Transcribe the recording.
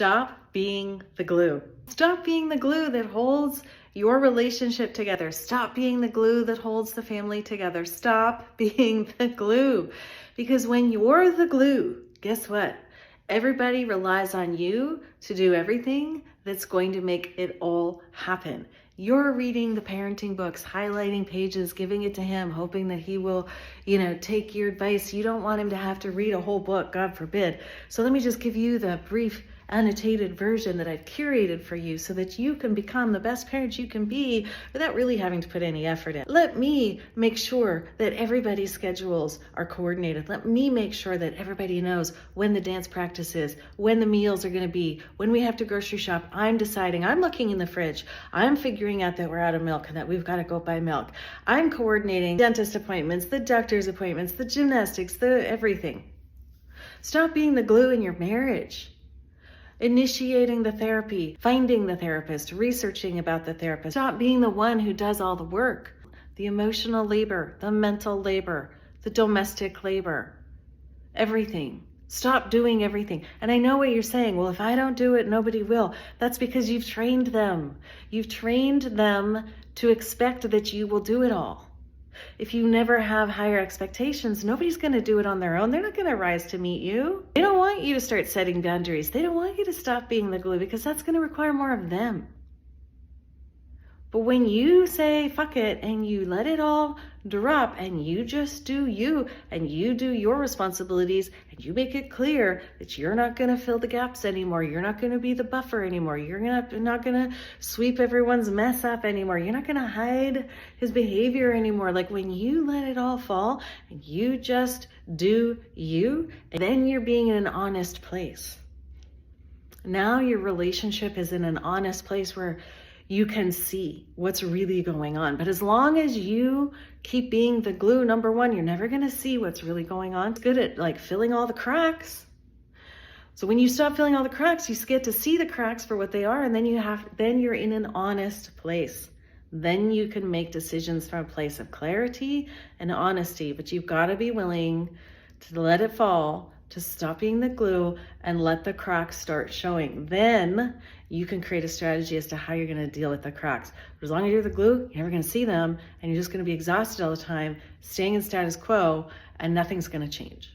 Stop being the glue. Stop being the glue that holds your relationship together. Stop being the glue that holds the family together. Stop being the glue. Because when you're the glue, guess what? Everybody relies on you to do everything that's going to make it all happen. You're reading the parenting books, highlighting pages, giving it to him, hoping that he will, take your advice. You don't want him to have to read a whole book, God forbid. So let me just give you the brief annotated version that I've curated for you so that you can become the best parent you can be without really having to put any effort in. Let me make sure that everybody's schedules are coordinated. Let me make sure that everybody knows when the dance practice is, when the meals are going to be, when we have to grocery shop. I'm deciding, I'm looking in the fridge. I'm figuring out that we're out of milk and that we've got to go buy milk. I'm coordinating dentist appointments, the doctor's appointments, the gymnastics, the everything. Stop being the glue in your marriage. Initiating the therapy, finding the therapist, researching about the therapist. Stop being the one who does all the work. The emotional labor, the mental labor, the domestic labor, everything. Stop doing everything. And I know what you're saying. Well, if I don't do it, nobody will. That's because you've trained them. You've trained them to expect that you will do it all. If you never have higher expectations, nobody's going to do it on their own. They're not going to rise to meet you. They don't want you to start setting boundaries. They don't want you to stop being the glue because that's going to require more of them. But when you say fuck it and you let it all drop and you just do you and you do your responsibilities and you make it clear that you're not going to fill the gaps anymore, you're not going to be the buffer anymore, you're not going to sweep everyone's mess up anymore, you're not going to hide his behavior anymore. Like when you let it all fall and you just do you, then you're being in an honest place. Now your relationship is in an honest place where you can see what's really going on. But as long as you keep being the glue, number one, you're never going to see what's really going on. It's good at filling all the cracks. So when you stop filling all the cracks, you get to see the cracks for what they are. And then you're in an honest place. Then you can make decisions from a place of clarity and honesty. But you've got to be willing to let it fall, to stop being the glue and let the cracks start showing. Then you can create a strategy as to how you're going to deal with the cracks. But as long as you're the glue, you're never going to see them and you're just going to be exhausted all the time, staying in status quo, and nothing's going to change.